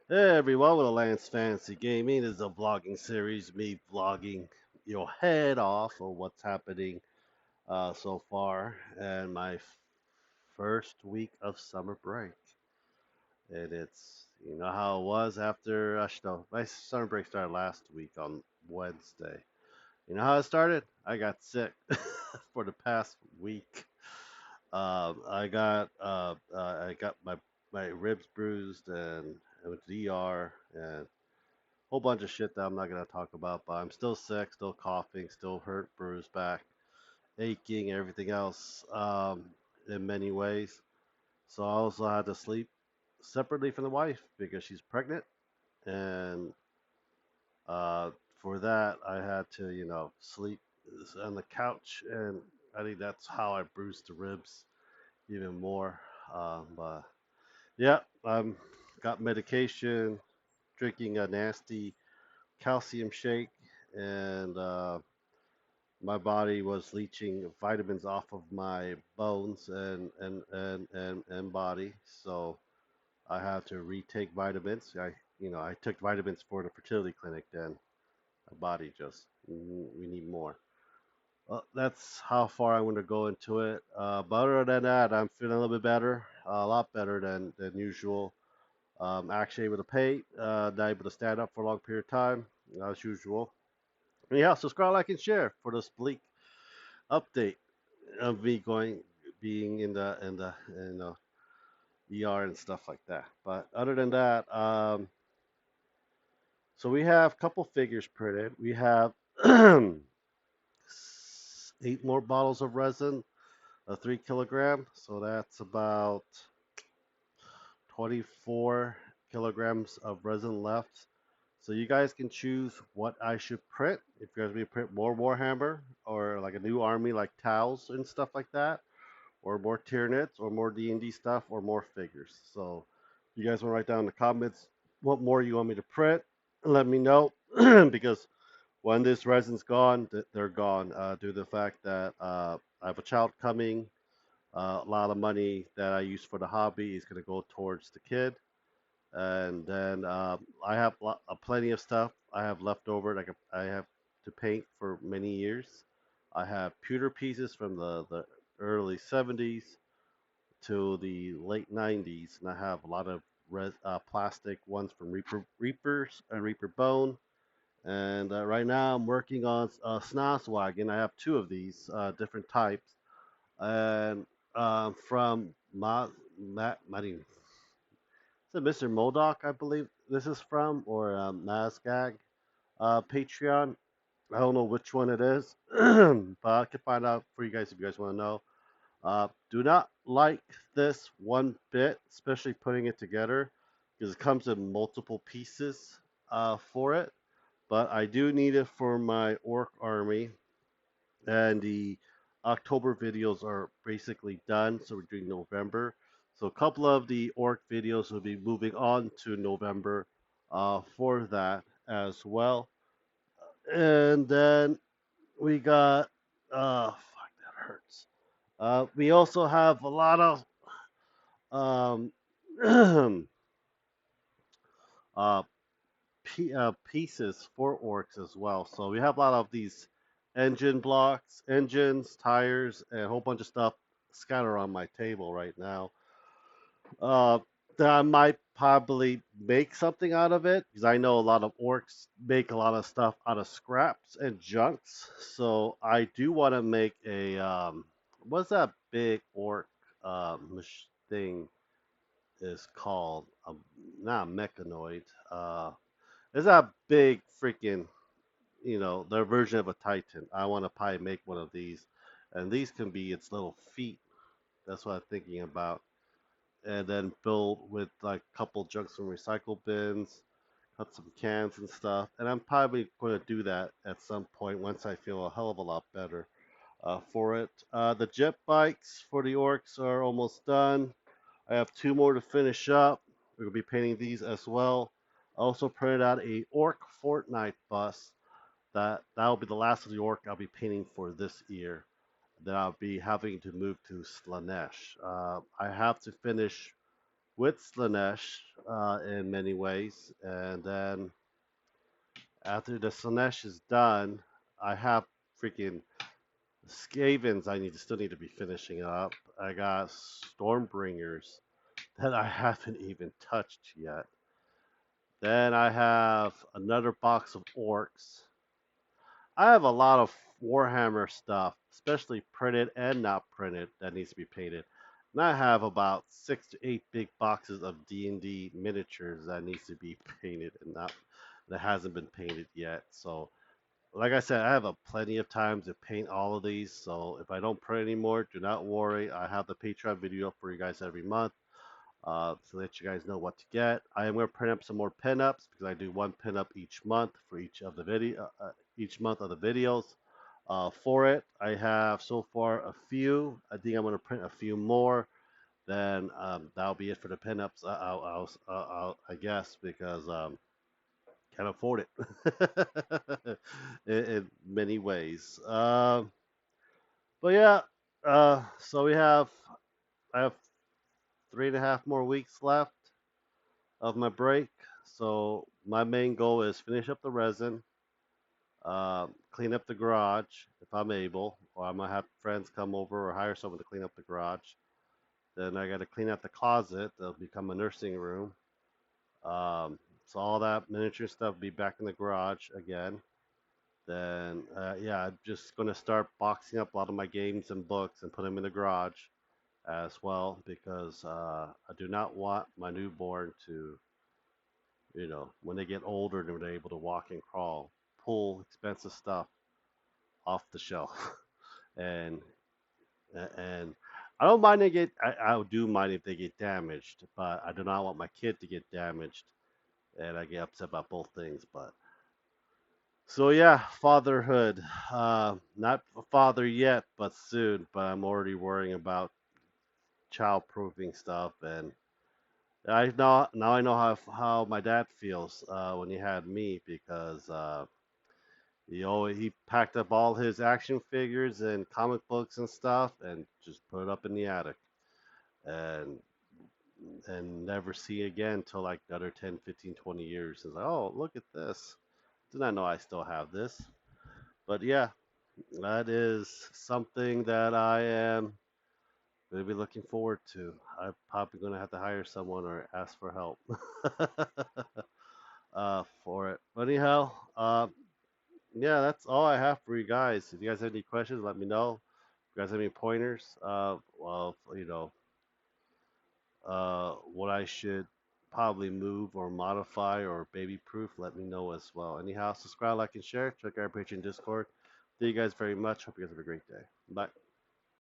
Hey everyone, with Lance Fantasy Gaming. This is a vlogging series, me vlogging your head off of what's happening so far and my first week of summer break. And it's, you know how it was after, no, my summer break started last week on Wednesday. You know how it started? I got sick for the past week. I got my ribs bruised and I went to the ER and whole bunch of shit that I'm not gonna talk about, but I'm still sick, still coughing, still hurt, bruised back, aching, everything else in many ways. So I also had to sleep separately from the wife because she's pregnant, and uh, for that I had to, sleep on the couch, and I think that's how I bruised the ribs even more. But yeah, I'm got medication, drinking a nasty calcium shake, and my body was leaching vitamins off of my bones and body. So I had to retake vitamins. I took vitamins for the fertility clinic. Then my body just we need more. Well, that's how far I want to go into it. But other than that, I'm feeling a little bit better, a lot better than usual. Actually able to pay, not able to stand up for a long period of time, as usual. And yeah, subscribe, like, and share for this bleak update of me going being in the ER and stuff like that. But other than that, so we have a couple figures printed. We have eight more bottles of resin, a 3 kilogram. So that's about 24 kilograms of resin left. So you guys can choose what I should print. If you guys want me to print more Warhammer or like a new army like towels and stuff like that, or more Tyranids, or more D&D stuff, or more figures. So you guys want to write down in the comments what more you want me to print. Let me know because when this resin's gone, they're gone due to the fact that I have a child coming. A lot of money that I use for the hobby is going to go towards the kid. And then I have plenty of stuff I have left over. Like I have to paint for many years. I have pewter pieces from the early 70s to the late 90s, and I have a lot of plastic ones from Reapers and Reaper Bone. And right now I'm working on Snoswagon. I have two of these different types, and from is it Mr. Modoc, I believe this is from, or Mazgag Patreon. I don't know which one it is, but I can find out for you guys if you guys want to know. Do not like this one bit, especially putting it together, because it comes in multiple pieces for it. But I do need it for my orc army, and the October videos are basically done, so we're doing November. So a couple of the orc videos will be moving on to November for that as well. And then we got, fuck, that hurts. We also have a lot of um, uh, pieces for orcs as well. So we have a lot of these engine blocks, engines, tires, and a whole bunch of stuff scattered on my table right now. Uh, that I might probably make something out of it because I know a lot of orcs make a lot of stuff out of scraps and junks. So I do want to make a what's that big orc thing is called? Not a mechanoid. It's that big freaking, their version of a Titan. I want to probably make one of these, and these can be its little feet. That's what I'm thinking about, and then build with like a couple junks from recycle bins, cut some cans and stuff. And I'm probably going to do that at some point once I feel a hell of a lot better for it. The jet bikes for the orcs are almost done. I have two more to finish up. We're gonna be painting these as well. I also printed out a orc Fortnite bus. That'll be the last of the orc I'll be painting for this year. Then I'll be having to move to Slanesh. I have to finish with Slanesh in many ways. And then after the Slanesh is done, I have freaking Skavens I still need to be finishing up. I got Stormbringers that I haven't even touched yet. Then I have another box of Orcs. I have a lot of Warhammer stuff, especially printed and not printed, that needs to be painted. And I have about 6 to 8 big boxes of D&D miniatures that needs to be painted and not that hasn't been painted yet. So, like I said, I have a plenty of time to paint all of these. So if I don't print anymore, do not worry. I have the Patreon video for you guys every month to let you guys know what to get. I am going to print up some more pinups because I do one pinup each month for each month of the videos. For it, I have so far a few. I think I'm going to print a few more. Then that'll be it for the pinups. I guess because can't afford it in many ways. But yeah, so I have 3.5 more weeks left of my break. So my main goal is finish up the resin, clean up the garage if I'm able, or I might have friends come over or hire someone to clean up the garage. Then I got to clean out the closet. That'll become a nursing room. So all that miniature stuff will be back in the garage again. Then yeah, I'm just gonna start boxing up a lot of my games and books and put them in the garage as well because I do not want my newborn to when they get older and they're able to walk and crawl, pull expensive stuff off the shelf. and and I don't mind I do mind if they get damaged, but I do not want my kid to get damaged, and I get upset about both things. But so yeah, fatherhood. Not a father yet, but soon. But I'm already worrying about child-proofing stuff, and I know now I know how my dad feels when he had me because he packed up all his action figures and comic books and stuff and just put it up in the attic and never see it again until like another 10, 15, 20 years. It's like, oh, look at this. Did not know I still have this. But yeah, that is something that I am going to be looking forward to. I'm probably going to have to hire someone or ask for help for it. But anyhow, yeah, that's all I have for you guys. If you guys have any questions, let me know. If you guys have any pointers, well, what I should probably move or modify or baby proof, let me know as well. Anyhow, subscribe, like, and share. Check out our Patreon Discord. Thank you guys very much. Hope you guys have a great day. Bye.